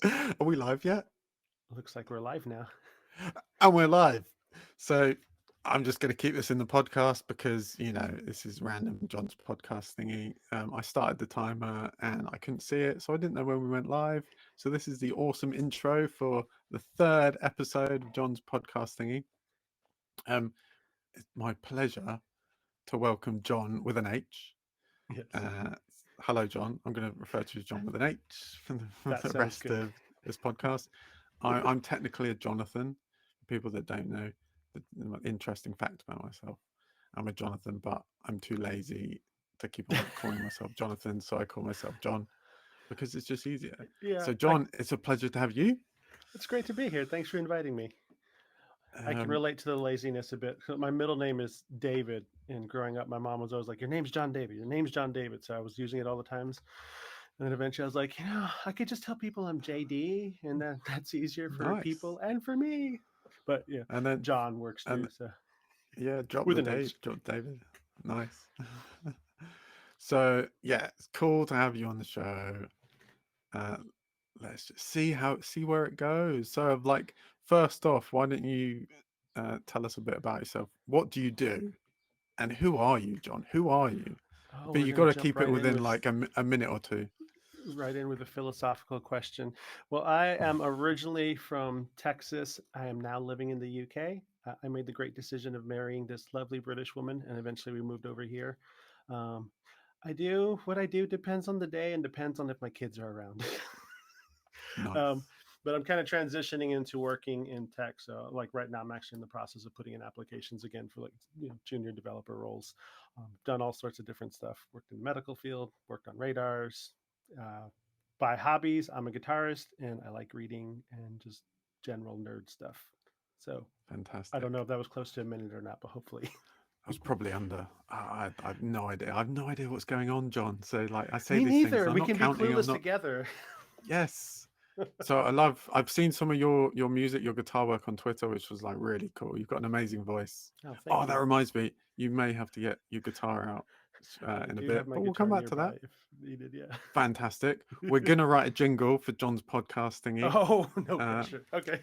Are we live yet? Looks like we're live now. And we're live. So I'm just going to keep this in the podcast because, this is random John's podcast thingy. I started the timer and I couldn't see it, so I didn't know when we went live. So this is the awesome intro for the third episode of John's podcast thingy. It's my pleasure to welcome John with an H. Yes, Uh, Hello, John. I'm going to refer to you as John with an H for that the sounds rest good. of this podcast. I'm technically a Jonathan. For people that don't know, the interesting fact about myself, I'm a Jonathan, but I'm too lazy to keep on calling myself Jonathan, so I call myself John because it's just easier. Yeah, So, John, it's a pleasure to have you. it's great to be here. Thanks for inviting me. I can Um, relate to the laziness a bit. My middle name is David, and growing up, my mom was always like, "Your name's John David. Your name's John David." So I was using it all the times, and then eventually I was like, I could just tell people I'm JD, and that's easier for nice. people and for me. But yeah, And then, John works and too. So yeah, with an H. Drop David. Nice. So yeah, it's cool to have you on the show. Uh, let's just see where it goes. So, like, first off, why don't you tell us a bit about yourself? What do you do, and who are you, John? Who are you? Oh, But we're you gonna got to jump keep it within like a minute or two. right in with a philosophical question. Well, I am originally from Texas. I am now living in the UK. I made the great decision of marrying this lovely British woman, and eventually we moved over here. Um, I do what I do depends on the day and depends on if my kids are around. um, Nice, but I'm kind of transitioning into working in tech. So, like right now, I'm actually in the process of putting in applications again for junior developer roles. Done all sorts of different stuff. Worked in the medical field. Worked on radars. Uh, by hobbies, I'm a guitarist and I like reading and just general nerd stuff. So I don't know fantastic. if that was close to a minute or not, but hopefully. I was probably under. I have no idea. I have no idea what's going on, John. So, like, I say Me these things. neither. I'm We not can be counting. I'm clueless not. together. Yes. So I've seen some of your music, your guitar work on Twitter, which was like really cool. You've got an amazing voice. Oh, thank Oh, that you. reminds me, you may have to get your guitar out I in a do have bit, my but we'll come guitar back to nearby that. if needed. Yeah. Fantastic. We're gonna write a jingle for John's podcast thingy. Oh, no Uh, pressure. Okay.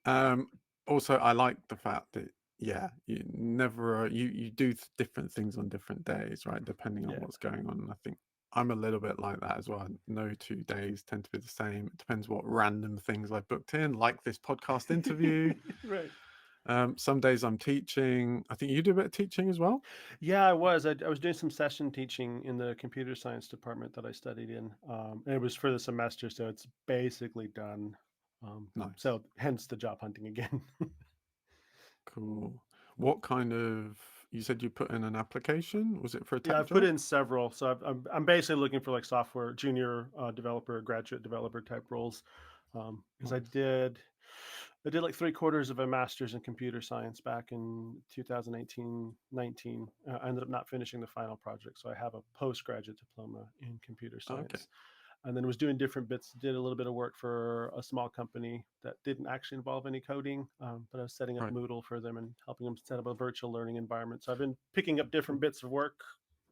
um, Also, I like the fact that you never you do different things on different days, right? Depending on Yeah. what's going on. And I think I'm a little bit like that as well. No 2 days tend to be the same. It depends what random things I booked in, like this podcast interview. Right. Some days I'm teaching. I think you do a bit of teaching as well. Yeah, I was. I was doing some session teaching in the computer science department that I studied in. And it was for the semester, so it's basically done. Nice, So hence the job hunting again. cool. What kind of? You said you put in an application. Was it for a Yeah, tech I've put job? in several. So I'm basically looking for like software junior developer, graduate developer type roles. Because Nice. I did like 3/4 of a master's in computer science back in 2018, 19. I ended up not finishing the final project, so I have a postgraduate diploma in computer Okay. science. And then was doing different bits. Did a little bit of work for a small company that didn't actually involve any coding, but I was setting up Right. Moodle for them and helping them set up a virtual learning environment. So I've been picking up different Cool. bits of work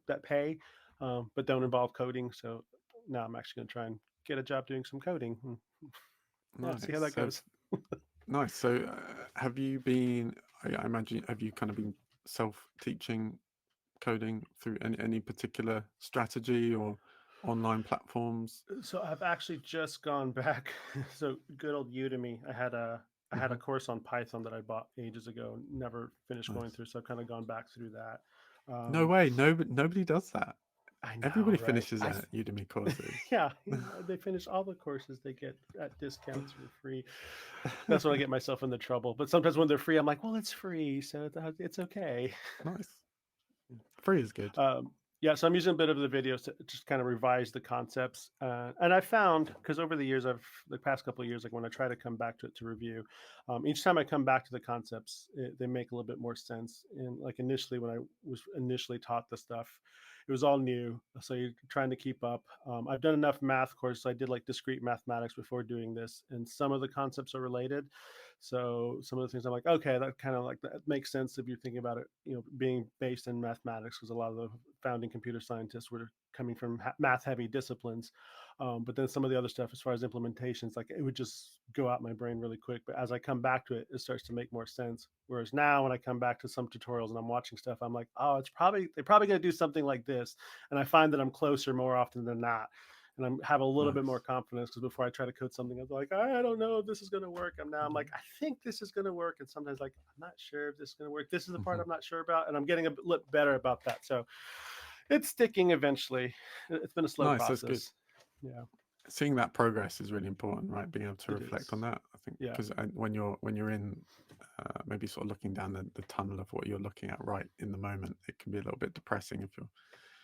that pay, but don't involve coding. So now I'm actually going to try and get a job doing some coding. And yeah, see how Nice. that goes. Nice. So, have you been? I imagine have you kind of been self-teaching coding through any particular strategy or online platforms? So I've actually just gone back. So good old Udemy. I had a Hmm. course on Python that I bought ages ago, never finished going Nice. through. So I've kind of gone back through that. No Um, way. Nobody does that. I know, Everybody right? finishes Udemy courses. Yeah, they finish all the courses they get at discounts for free. That's when I get myself into trouble. But sometimes when they're free, I'm like, well, it's free, so it's okay. Nice. Free is good. Yeah, so I'm using a bit of the videos to just kind of revise the concepts. And I found, because over the years, the past couple of years, like when I try to come back to it to review, each time I come back to the concepts, they make a little bit more sense. And like initially, when I was initially taught the stuff, it was all new. So you're trying to keep up. I've done enough math courses. I did like discrete mathematics before doing this, and some of the concepts are related. So some of the things I'm like, okay, that kind of like that makes sense if you're thinking about it, being based in mathematics, because a lot of the founding computer scientists were coming from math heavy disciplines. But then some of the other stuff, as far as implementations, like it would just go out my brain really quick. But as I come back to it, it starts to make more sense. Whereas now, when I come back to some tutorials and I'm watching stuff, I'm like, oh, they're probably going to do something like this, and I find that I'm closer more often than not. And I have a little bit more Nice. confidence because before I try to code something, I'm like, I don't know if this is going to work. I'm like, I think this is going to work, and sometimes like I'm not sure if this is going to work. This is the part Mhm. I'm not sure about, and I'm getting a bit better about that. So it's sticking eventually. It's been a slow Nice. That's good. process. Yeah, Seeing that progress is really important, right? Being able to it reflect on is. that, I think, Yeah, because when you're in maybe sort of looking down the tunnel of what you're looking at right in the moment, it can be a little bit depressing if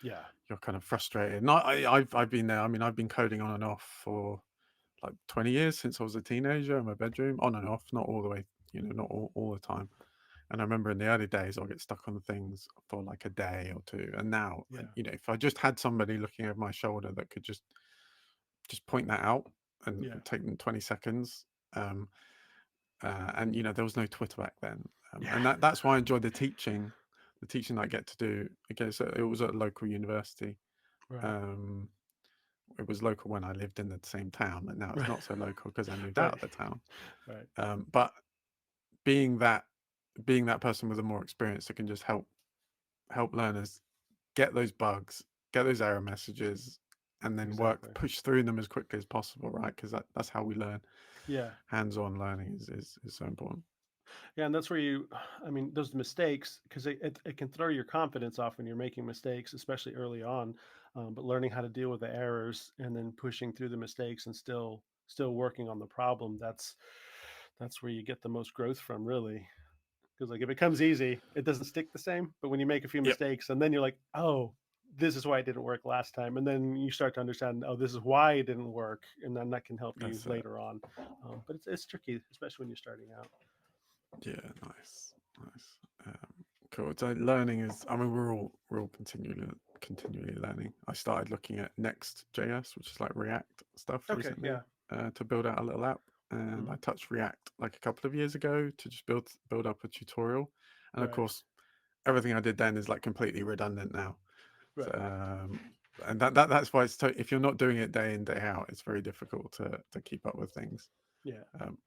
yeah, you're kind of frustrated. And I've been there. I mean, I've been coding on and off for like 20 years since I was a teenager in my bedroom, on and off, not all the way, not all the time. And I remember in the early days, I'll get stuck on things for like a day or two. And now, yeah, if I just had somebody looking over my shoulder that could just point that out and yeah, take them 20 seconds. Um, and there was no Twitter back then, yeah. and that's why I enjoyed the teaching I get to do. Again, so it was at a local university. Right, Um, it was local when I lived in the same town, and now it's right, not so local because I moved out right, of the town. right. But being that being that person with a more experience that can just help learners get those bugs, get those error messages, and then Exactly. push through them as quickly as possible, right? Because that's how we learn. Yeah. Hands-on learning is so important. Yeah, and that's where I mean, those mistakes, because it can throw your confidence off when you're making mistakes, especially early on. But learning how to deal with the errors and then pushing through the mistakes and still working on the problem, that's where you get the most growth from, really. Because like if it comes easy, it doesn't stick the same. But when you make a few Yep. mistakes and then you're like, oh, this is why it didn't work last time, and then you start to understand, oh, this is why it didn't work, and then that can help you That's later on. But it's tricky, especially when you're starting out. yeah, nice. Cool. So learning is, I mean, we're all continually learning. I started looking at Next.js, which is like React stuff Okay, recently, yeah. to build out a little app. And I Mhm. touched React like a couple of years ago to just build up a tutorial. And of Right. course, everything I did then is like completely redundant now. So, Right. and that's why if you're not doing it day in day out, it's very difficult to keep up with things. Yeah. Um,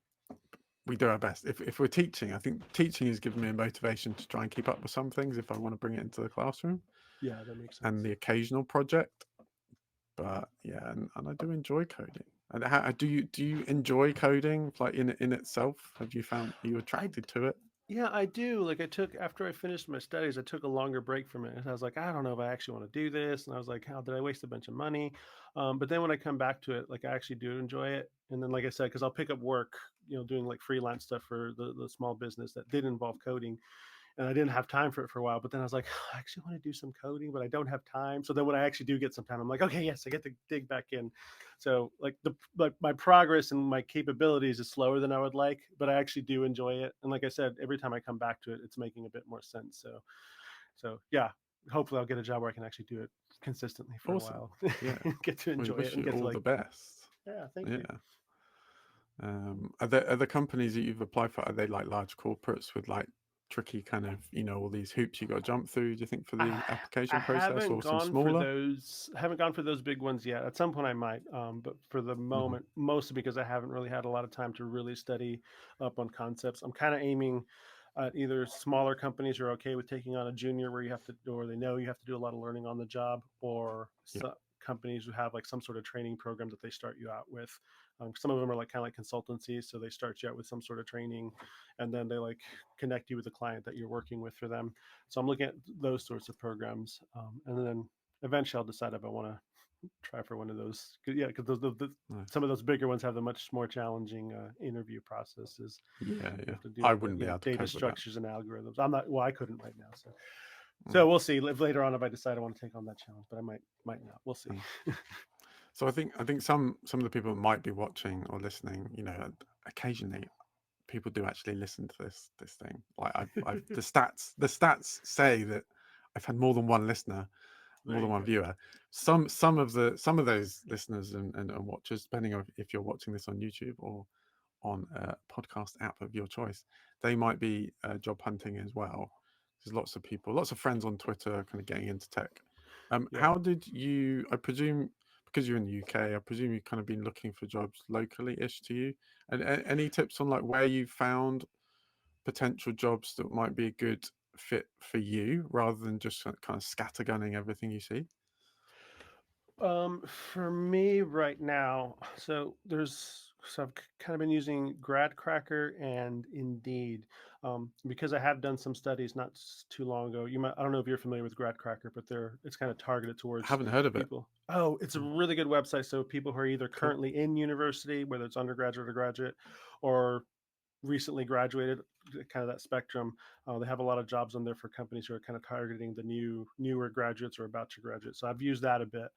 we do our best. If we're teaching, I think teaching has given me a motivation to try and keep up with some things if I want to bring it into the classroom, Yeah, that makes and sense. the occasional project. But yeah, and I do enjoy coding. And how do you enjoy coding like in itself? Have you found, are you I attracted to it? Yeah, I do. Like I took after I finished my studies, I took a longer break from it. And I was like, I don't know if I actually want to do this. And I was like, how did I waste a bunch of money? But then when I come back to it, like I actually do enjoy it. And then, like I said, because I'll pick up work, doing like freelance stuff for the small business that did involve coding, and I didn't have time for it for a while. But then I was like, I actually want to do some coding, but I don't have time. So then when I actually do get some time, I'm like, okay, yes, I get to dig back in. So like my progress and my capabilities is slower than I would like, but I actually do enjoy it. And like I said, every time I come back to it, it's making a bit more sense. So yeah, hopefully I'll get a job where I can actually do it consistently for a Awesome. while, Yeah. get to We enjoy it wish and you get to all the like, best. yeah, thank you. Yeah. Are the companies that you've applied for, are they like large corporates with like tricky kind of, all these hoops you got to jump through, do you think, for I the I application process, haven't or some gone for smaller? those. I haven't gone for those big ones yet. At some point, I might. But for the Hmm. moment, mostly because I haven't really had a lot of time to really study up on concepts. I'm kind of aiming at either smaller companies who are okay with taking on a junior, where you have to, or they know you have to do a lot of learning on the job, or Yeah. companies who have like some sort of training program that they start you out with. Some of them are like kind of like consultancies, so they start you out with some sort of training, and then they like connect you with the client that you're working with for them. So I'm looking at those sorts of programs, and then eventually I'll decide if I want to try for one of those. Yeah, because some Nice. of those bigger ones have the much more challenging interview processes. Yeah, You yeah. have to deal I with the wouldn't be able to data cope with that. structures and algorithms. I'm not. Well, I couldn't right now. So Mm, we'll see. If later on, if I decide I want to take on that challenge, but I might not. We'll see. mm. So I think some of the people that might be watching or listening, occasionally people do actually listen to this thing. Like I've the stats say that I've had more than one listener, more There than you one go. viewer. Some of those listeners and watchers, depending on if you're watching this on YouTube or on a podcast app of your choice, they might be job hunting as well. There's lots of people, lots of friends on Twitter, kind of getting into tech. Yeah. How did you? I presume because you're in the UK, I presume you've kind of been looking for jobs locally-ish to you. And any tips on like where you found potential jobs that might be a good fit for you, rather than just kind of scattergunning everything you see? For me right now, so I've kind of been using GradCracker and Indeed, because I have done some studies not too long ago. I don't know if you're familiar with GradCracker, but it's kind of targeted I towards haven't heard of it. people. Oh, it's a Mm, really good website. So people who are either cool. currently in university, whether it's undergraduate or graduate, or recently graduated, kind of that spectrum. They have a lot of jobs on there for companies who are kind of targeting the newer graduates or about to graduate. So I've used that a bit.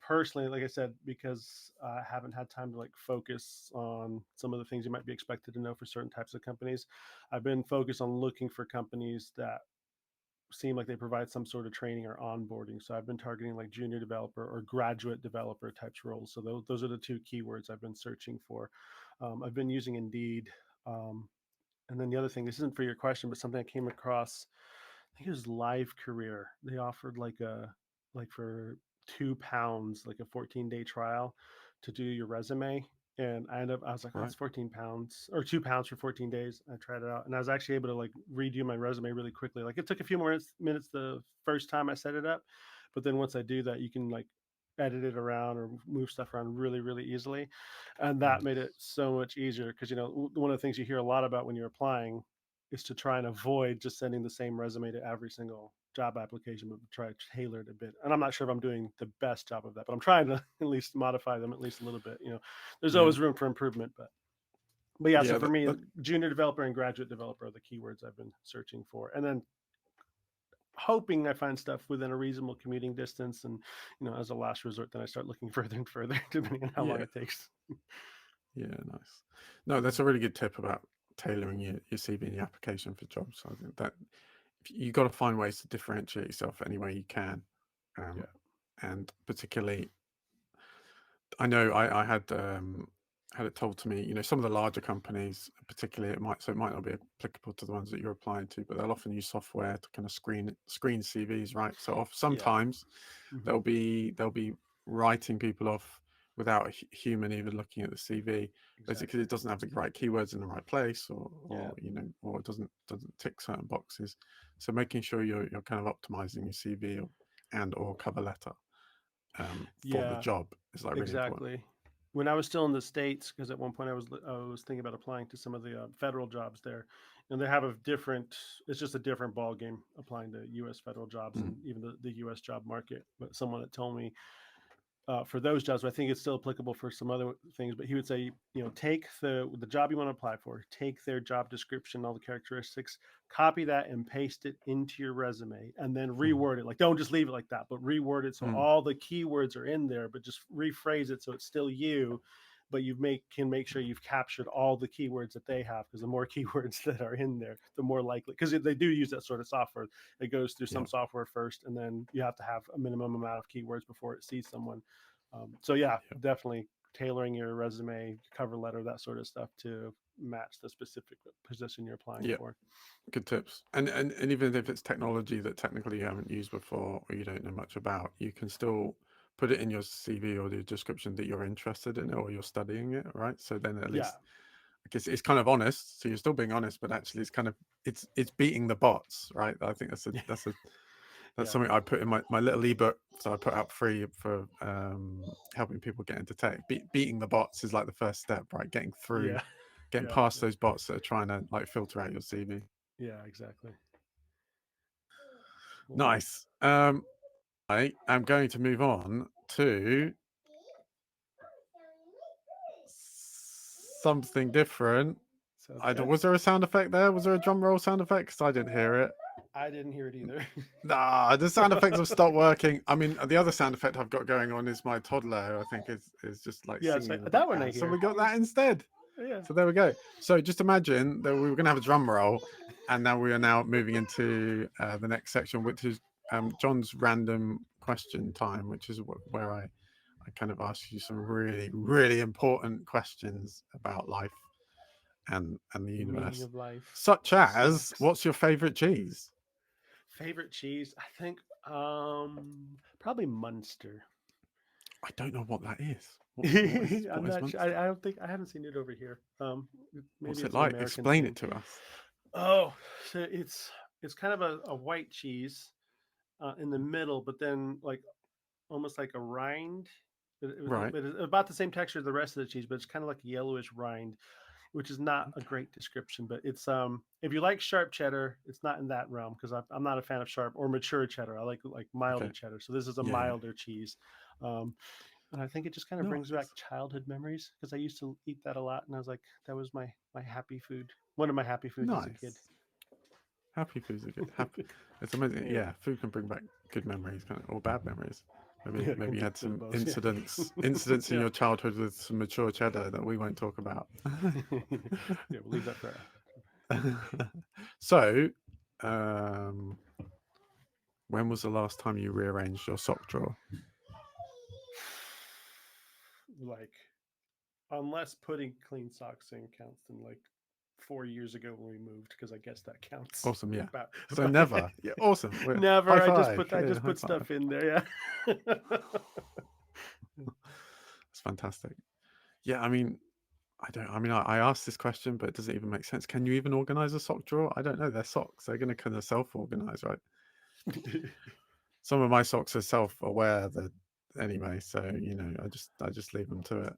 Personally, like I said, because I haven't had time to like focus on some of the things you might be expected to know for certain types of companies, I've been focused on looking for companies that seem like they provide some sort of training or onboarding. So I've been targeting like junior developer or graduate developer types roles. So those are the two keywords I've been searching for. I've been using Indeed. Um, and then the other thing, this isn't for your question, but something I came across, I think it was Live Career. They offered like for £2, like a 14-day trial to do your resume. And I was like, oh, Right. it's £14 or £2 for 14 days. I tried it out and I was actually able to like redo my resume really quickly. Like it took a few more minutes the first time I set it up. But then once I do that, you can like edit it around or move stuff around really, really easily. And that Mm. made it so much easier because, one of the things you hear a lot about when you're applying is to try and avoid just sending the same resume to every single job application, but try to tailor it a bit. And I'm not sure if I'm doing the best job of that, but I'm trying to at least modify them at least a little bit. There's Yeah. always room for improvement, but yeah. So Yeah. for me, junior developer and graduate developer are the keywords I've been searching for, and then hoping I find stuff within a reasonable commuting distance. And as a last resort, then I start looking further and further, depending on how long Yeah. it takes. Yeah. Nice. No, that's a really good tip about tailoring your CV and your application for jobs. I think that you got to find ways to differentiate yourself any way you can, um, Yeah, and particularly I know I had it told to me, some of the larger companies, particularly, it might not be applicable to the ones that you're applying to, but they'll often use software to kind of screen CVs, right? So yeah. sometimes Hmm. they'll be writing people off without a human even looking at the CV, basically because Exactly. it doesn't have the right keywords in the right place, or Yeah, or it doesn't tick certain boxes. So making sure you're kind of optimizing your CV or cover letter, for the yeah. job is like really important. Exactly. When I was still in the States, because at one point I was thinking about applying to some of the federal jobs there, and they have a different. It's just a different ball game applying to U.S. federal jobs Mm, and even the U.S. job market. But someone that told me for those jobs, but I think it's still applicable for some other things. But he would say, take the job you want to apply for, take their job description, all the characteristics, copy that and paste it into your resume, and then mm, reword it. Like, don't just leave it like that, but reword it so mm. all the keywords are in there, but just rephrase it so it's still you. But can make sure you've captured all the keywords that they have, because the more keywords that are in there, the more likely. Because they do use that sort of software. It goes through Yeah, some software first, and then you have to have a minimum amount of keywords before it sees someone. So yeah, yeah, definitely tailoring your resume, cover letter, that sort of stuff to match the specific position you're applying yeah. for. Good tips. And even if it's technology that technically you haven't used before or you don't know much about, you can still put it in your CV or the description that you're interested in it or you're studying it, right? So then at Yeah, least I guess it's kind of honest. So you're still being honest, but actually it's kind of it's beating the bots, right? I think that's yeah, something I put in my little ebook. So I put out free for helping people get into tech. Beating the bots is like the first step, right? yeah, Getting yeah, past those bots that are trying to like filter out your CV. yeah, exactly. Cool. Nice. I am going to move on to something different. Sounds I don't, good. was there a sound effect there? Was there a drum roll sound effect? Because I didn't hear it. I didn't hear it either. Nah, the sound effects have stopped working. I mean, the other sound effect I've got going on is my toddler, who I think is just like Yeah, singing so in the that one I background. So hear. we got that instead. Yeah. So there we go. So just imagine that we were going to have a drum roll, and now we are now moving into the next section, which is John's random question time, which is where I kind of ask you some really, really important questions about life and the The meaning universe, of life such as sucks. what's your favorite cheese? Favorite cheese? I think probably Munster. I don't know what that is. I'm What is not sure. Munster? I don't think I haven't seen it over here. Maybe What's it it's an like? American Explain thing. it to us. Oh, so it's kind of a white cheese in the middle, but then like almost like a rind. Right. It's about the same texture as the rest of the cheese, but it's kind of like a yellowish rind, which is not a Okay. great description. But it's if you like sharp cheddar, it's not in that realm because I'm not a fan of sharp or mature cheddar. I like milder Okay. cheddar. So this is a Yeah. milder cheese. Um, and I think it just kind of brings back Nice. childhood memories because I used to eat that a lot, and I was like, that was my happy food. One of my happy foods as a kid. Nice. Happy foods are good. Happy. It's amazing. Yeah, Yeah, food can bring back good memories, or bad memories. yeah, it can Maybe you be a had bit of some both. Yeah, incidents in yeah, your childhood with some mature cheddar that we won't talk about. yeah. We'll leave that for. So, um, when was the last time you rearranged your sock drawer? Like, unless putting clean socks in counts, then like 4 years ago when we moved, because I guess that counts. Awesome, yeah. About, So about never. Yeah, awesome. High never. five. I Yeah, just high put five. stuff in there. Yeah. It's fantastic. Yeah, I mean, I don't. I mean, I asked this question, but it doesn't even make sense. Can you even organize a sock drawer? I don't know. They're socks. They're going to kind of self-organize, right? Some of my socks are self-aware that anyway. So I just leave them to it.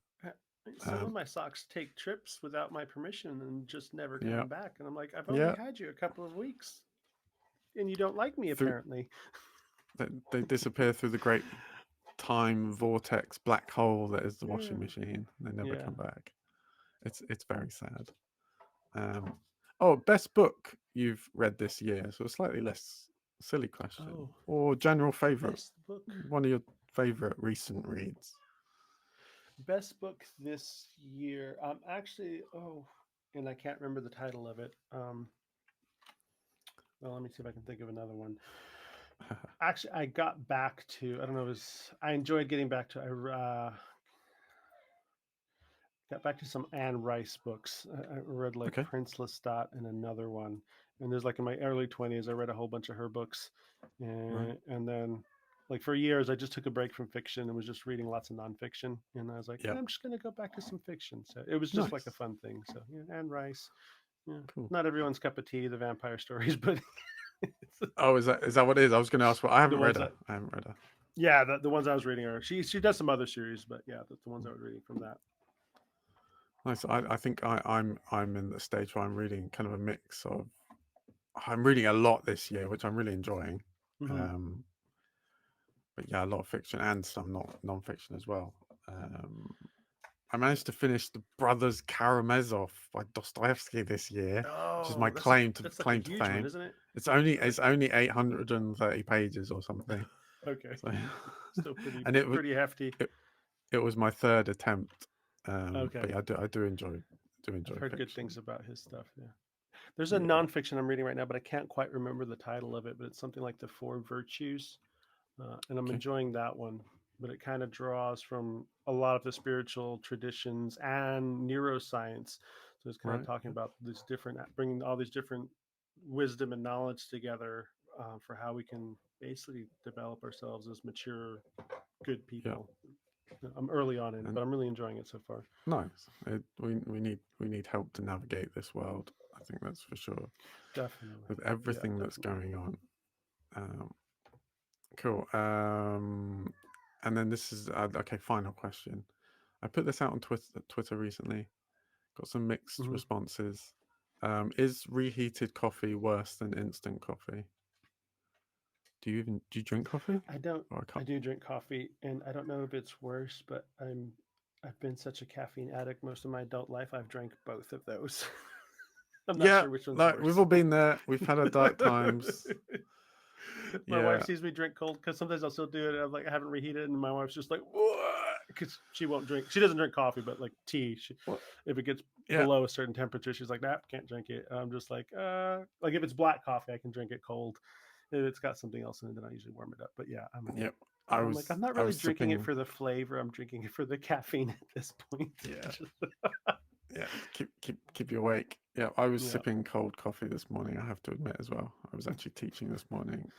Some of my socks take trips without my permission and just never Yeah, come back. And I'm like, I've only yeah. had you a couple of weeks, and you don't like me Through apparently. they disappear through the great time vortex black hole that is the Yeah. washing machine. They never Yeah. come back. It's very sad. Um, oh, best book you've read this year. So a slightly less silly question. Oh, Or general favorite. best book. One of your favorite recent reads. Best book this year. Actually, oh, and I can't remember the title of it. Well, let me see if I can think of another one. Actually, I got back to. I don't know. It was I enjoyed getting back to. I got back to some Anne Rice books. I read like Okay. Prince Lestat and another one. And there's like in my early 20s, I read a whole bunch of her books, Right. and then like for years, I just took a break from fiction and was just reading lots of nonfiction. And I was like, Yep. I'm just gonna go back to some fiction. So it was just like a Nice. fun thing. So yeah, Anne Rice. Yeah, Cool. not everyone's cup of tea, the vampire stories, but Oh, is that what it is? I was going to ask. Well, I the haven't read ones her. that I haven't read her. yeah, the ones I was reading are she does some other series, but yeah, the ones I was reading from that. Nice. I think I'm in the stage where I'm reading kind of a mix of. I'm reading a lot this year, which I'm really enjoying. Mm-hmm. Um, but yeah, a lot of fiction and some not non-fiction as well. Um, I managed to finish The Brothers Karamazov by Dostoevsky this year, which is my Oh, claim to that's like a huge one, fame. isn't it? It's only 830 pages or something. Okay, So, still pretty and pretty hefty. it was my third attempt. But Okay, yeah, I do enjoy I've heard good fiction. things about his stuff. Yeah, there's a Yeah. nonfiction I'm reading right now, but I can't quite remember the title of it. But it's something like the Four Virtues, and I'm Okay. enjoying that one. But it kind of draws from a lot of the spiritual traditions and neuroscience. So it's kind of Right. talking Yeah. about these different, bringing all these different wisdom and knowledge together for how we can basically develop ourselves as mature, good Yeah. people. I'm early on in it, And but I'm really enjoying it so far. nice. We need help to navigate this world. I think that's for sure. Definitely. With Yeah, everything that's definitely. going on. Um, cool. And then this is okay. Final question. I put this out on Twitter recently. Got some mixed Hmm. responses. Is reheated coffee worse than instant coffee? Do you drink coffee? I don't. Or I I can't. do drink coffee, and I don't know if it's worse, but I've been such a caffeine addict most of my adult life. I've drank both of those. I'm not Yeah, sure which one's like we've worse. all been there. We've had our dark times. My wife Yeah, sees me drink cold because sometimes I'll still do it. And I'm like, I haven't reheated, and my wife's just like, what? Because she won't drink. She doesn't drink coffee, but like tea. well, If it gets yeah, below a certain temperature, she's like, nah, can't drink it. And I'm just like if it's black coffee, I can drink it cold. If it's got something else in it, then I usually warm it up. But yeah, yeah. I'm like, I'm not I really was drinking it sipping. for the flavor. I'm drinking it for the caffeine at this point. Yeah, Yeah, keep you awake. Yeah, I was Yeah. sipping cold coffee this morning, I have to admit as well. I was actually teaching this morning,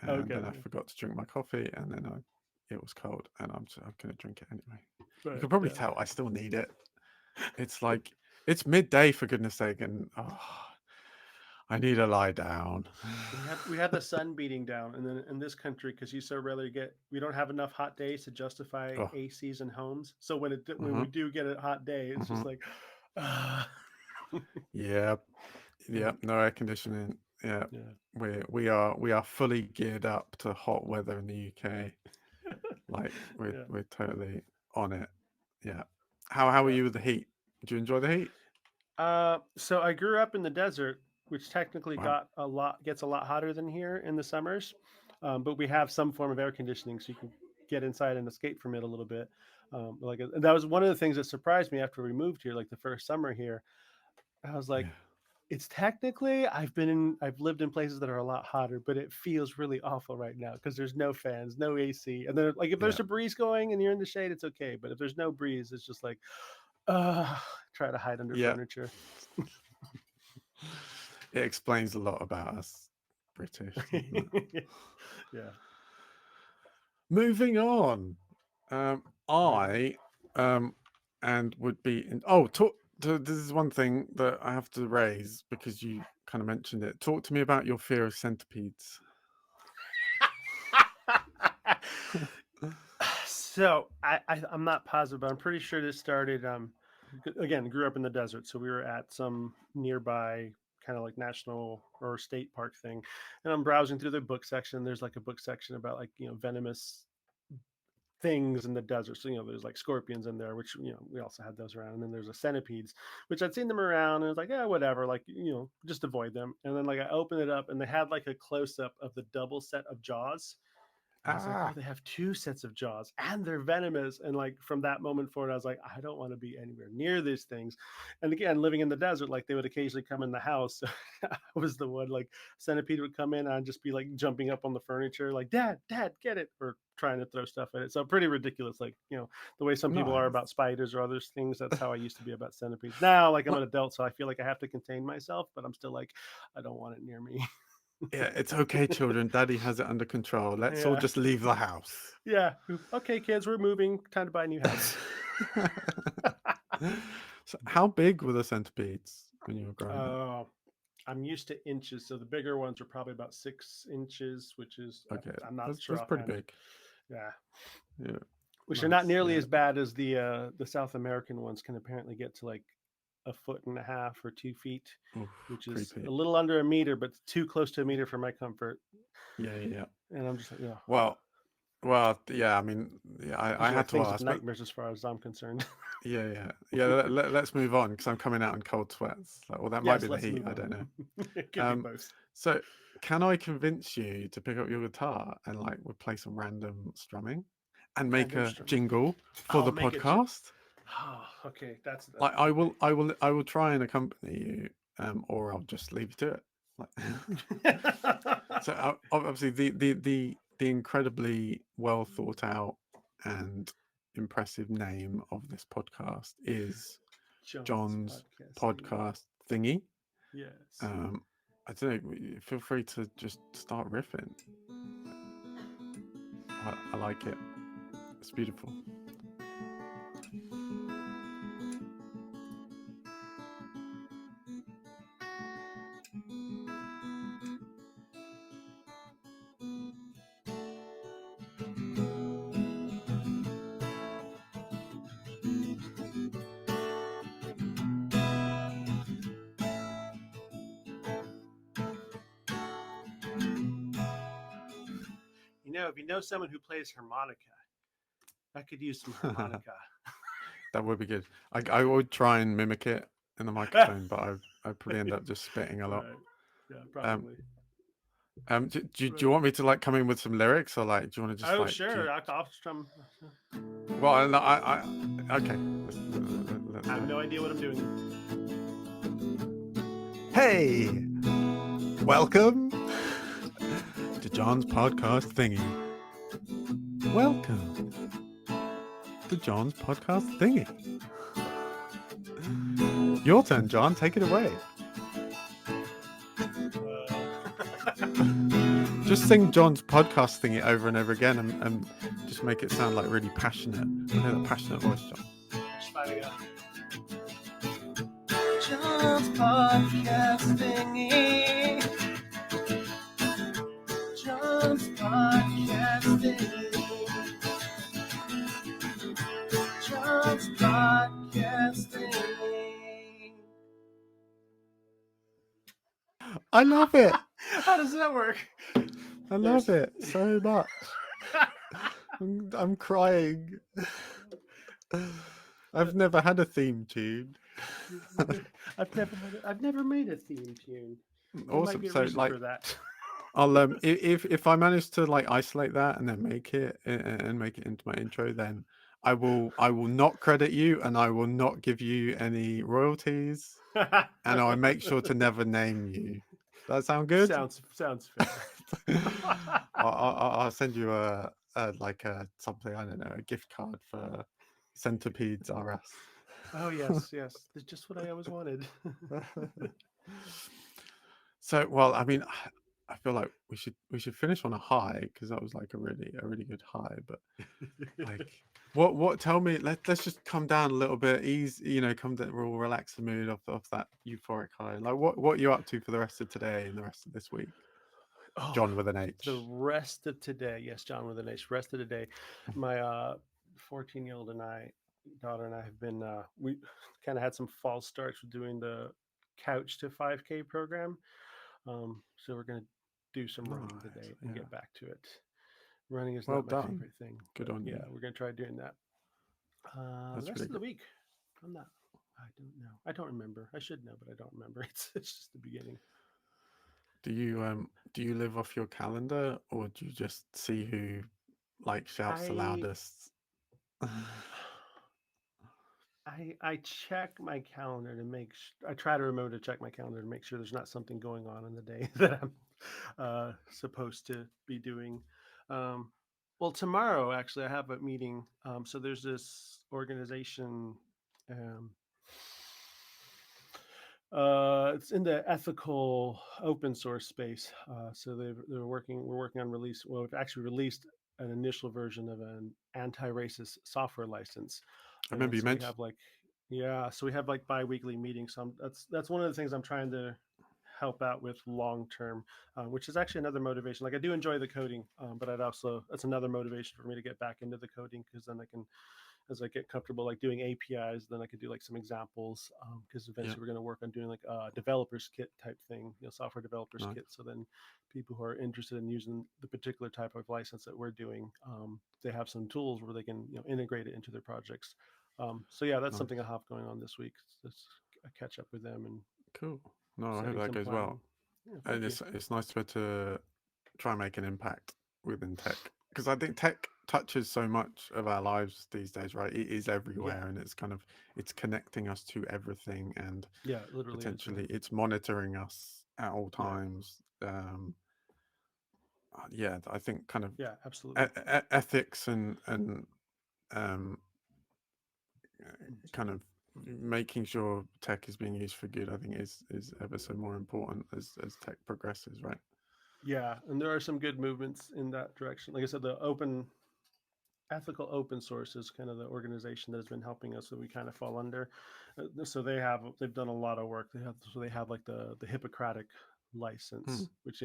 and Okay. then I forgot to drink my coffee, and then it was cold, and I'm going to drink it anyway. You Right. can probably Yeah. tell I still need it. It's like it's midday, for goodness sake, and I need to lie down. We have the sun beating down, and then in this country, because you so rarely we don't have enough hot days to justify Oh, ACs in homes. So when mm-hmm, we do get a hot day, it's mm-hmm. just like, ah. Yep, Yeah, yep. No air conditioning. Yeah, yeah, we are fully geared up to hot weather in the UK. Like yeah, we're totally on it. Yeah. How are yeah. you with the heat? Do you enjoy the heat? So I grew up in the desert, which technically Wow. gets a lot hotter than here in the summers, but we have some form of air conditioning, so you can get inside and escape from it a little bit. That was one of the things that surprised me after we moved here, like the first summer here. I was like, Yeah. it's technically I've lived in places that are a lot hotter, but it feels really awful right now because there's no fans, no AC, and then like if Yeah. there's a breeze going and you're in the shade, it's okay. But if there's no breeze, it's just like, try to hide under Yeah. furniture. It explains a lot about us British, doesn't it? Yeah. Moving on. Yeah. I and would be in, oh talk this is one thing that I have to raise because you kind of mentioned it. Talk to me about your fear of centipedes. So I'm not positive, but I'm pretty sure this started. Again, grew up in the desert, so we were at some nearby kind of like national or state park thing, and I'm browsing through the book section. There's like a book section about like venomous things in the desert. So there's like scorpions in there, which we also had those around, and then there's a centipedes, which I'd seen them around, and I was like, yeah, whatever, like just avoid them. And then like I opened it up, and they had like a close up of the double set of jaws. And I was like, oh, Ah, they have two sets of jaws and they're venomous. And like from that moment forward, I was like, I don't want to be anywhere near these things. And again, living in the desert, like they would occasionally come in the house. I was the one, like centipede would come in and I'd just be like jumping up on the furniture, like, Dad, get it, or trying to throw stuff at it. So pretty ridiculous. Like, the way some people are nice. about spiders or other things, that's how I used to be about centipedes. Now, like I'm Well, an adult, so I feel like I have to contain myself, but I'm still like, I don't want it near me. yeah, it's okay, children. Daddy has it under control. Let's all Yeah. just leave the house. Yeah. Okay, kids, we're moving. Time to buy a new house. So how big were the centipedes when you were growing up? uh, I'm used to inches, so the bigger ones are probably about 6 inches, which is Okay, I'm not sure that's pretty offhand. big. Yeah, Yeah, which are not nice. nearly Yeah. as bad as the South American ones. Can apparently get to like a foot and a half or 2 feet, Oof, which is creepy. a little under a meter, but too close to a meter for my comfort. Yeah. And I'm just like, yeah, Yeah. I mean, yeah, I those are had like to things with ask, but nightmares as far as I'm concerned. yeah. Let's move on because I'm coming out in cold sweats. Like, well, that might Yes, be the let's heat. move I on. don't know. It could be both. So can I convince you to pick up your guitar and like we'll play some random strumming and make Random a strumming. jingle for I'll the make it. podcast? Oh, okay, that's Like I will try and accompany you, or I'll just leave you to it. Like, so obviously the incredibly well thought out and impressive name of this podcast is John's John's podcast thingy. podcast thingy. Yes. I don't know. Feel free to just start riffing. I like it. It's beautiful. If you know someone who plays harmonica, I could use some harmonica. That would be good. I would try and mimic it in the microphone, but I probably end up just spitting a lot. Right. Yeah, Um, probably. do Right. you want me to like come in with some lyrics or like do you want to just Oh, like sure. I'll strum. well I okay. I have no idea what I'm doing. Hey, welcome to John's podcast thingy. Welcome to John's podcast thingy. Your turn, John. Take it away. Just sing John's podcast thingy over and over again, and just make it sound like really passionate. I know that passionate voice, John. John's podcast thingy. John's podcast thingy. John's podcast thingy. I love it. How does that work? I love it so much. I'm crying. I've never had a theme tune. I've never made a theme tune. Awesome. So like for that. I'll if I manage to like isolate that and then make it into my intro, then I will not credit you and I will not give you any royalties, and I'll make sure to never name you. Does that sound good? Sounds fair. I'll send you a like a something, I don't know, a gift card for Centipedes RS. Oh yes, that's just what I always wanted. So, well, I mean, I feel like we should finish on a high, because that was like a really good high. But like, what? Tell me. Let's just come down a little bit. Ease, come down. We'll relax the mood off that euphoric high. Like, what are you up to for the rest of today and the rest of this week? Oh, John with an H. the rest of today, yes, John with an H. Rest of the day, my 14-year-old daughter and I have been we kind of had some false starts with doing the couch to 5K program. So we're gonna do some running Nice, today and yeah. get back to it. Running is Well not my done. favorite thing. Good but on you. yeah, we're gonna try doing that. That's The rest really of the good. week, I'm not. I don't know. I don't remember. I should know, but I don't remember. It's just the beginning. Do you live off your calendar, or do you just see who like shouts the I loudest? I check my calendar to make. I try to remember to check my calendar to make sure there's not something going on in the day that I'm supposed to be doing. Um, well, tomorrow actually I have a meeting. So there's this organization. Um, it's in the ethical open source space. So they're working. We're working on release. Well, we've actually released an initial version of an anti-racist software license, I remember and you so we mentioned. have like, yeah, so we have like bi-weekly meetings. So that's one of the things I'm trying to help out with long term, which is actually another motivation. Like I do enjoy the coding, but that's another motivation for me to get back into the coding, because then I can, as I get comfortable like doing APIs, then I could do like some examples, because Yeah, eventually we're going to work on doing like a developers kit type thing, software developers nice, kit. So then people who are interested in using the particular type of license that we're doing, they have some tools where they can integrate it into their projects. So yeah, that's something I nice, have going on this week. Just catch up with them and cool. No, I hope setting that some goes planning. well. Yeah, And thank you. it's nice to be able to try and make an impact within tech, because I think tech touches so much of our lives these days, right? It is Yeah, everywhere, and it's connecting us to everything, and yeah, literally is, man. potentially it's monitoring us at all Yeah, times. Yeah, I think kind of yeah, absolutely. ethics and um, kind of making sure tech is being used for good, I think is ever so more important as tech progresses, right? Yeah, and there are some good movements in that direction. Like I said, the open ethical open source is kind of the organization that has been helping us that we kind of fall under. So they've done a lot of work. They have like the Hippocratic Hmm, license, which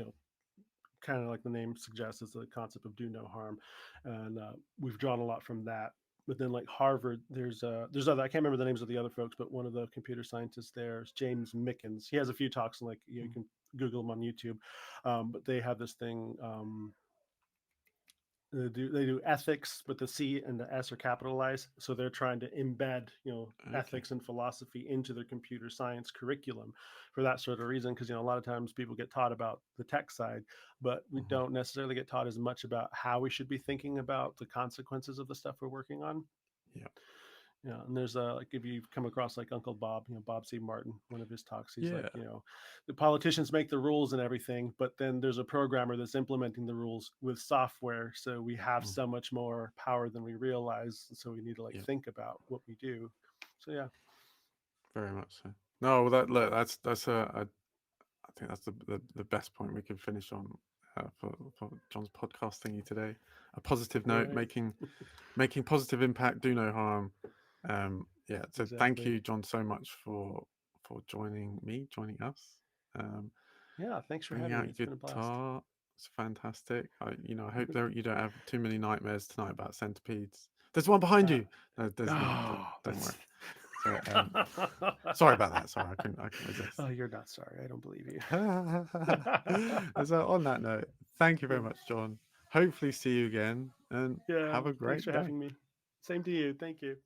kind of like the name suggests, is the concept of do no harm, and we've drawn a lot from that. But then like Harvard, there's other, I can't remember the names of the other folks, but one of the computer scientists there is James Mickens. He has a few talks, and like you hmm, can Google them on YouTube. But they have this thing. They do ethics, but the C and the S are capitalized, so they're trying to embed okay. ethics and philosophy into their computer science curriculum for that sort of reason. Because a lot of times people get taught about the tech side, but we Hmm. don't necessarily get taught as much about how we should be thinking about the consequences of the stuff we're working on. Yeah, Yeah, and there's like, if you've come across like Uncle Bob, Bob C. Martin, one of his talks, he's like, yeah. the politicians make the rules and everything, but then there's a programmer that's implementing the rules with software. So we have Mm, so much more power than we realize. So we need to like yeah, think about what we do. So yeah, very much so. No, well, that's I think that's the best point we could finish on for John's podcast thingy today. A positive note, Right. making positive impact, do no harm. Yeah, so thank Exactly. you, John, so much for joining us, um, Yeah. Thanks for bringing having me. out It's your been a blast. guitar. It's fantastic. I hope you don't have too many nightmares tonight about centipedes. There's one behind Uh, you. No, there's not. oh, Don't worry. that's. So, sorry about that. Sorry, I couldn't resist. Oh, you're not sorry. I don't believe you. So, on that note, thank you very much, John. Hopefully, see you again, and Yeah. have a Thanks great for day. having me. Same to you. Thank you.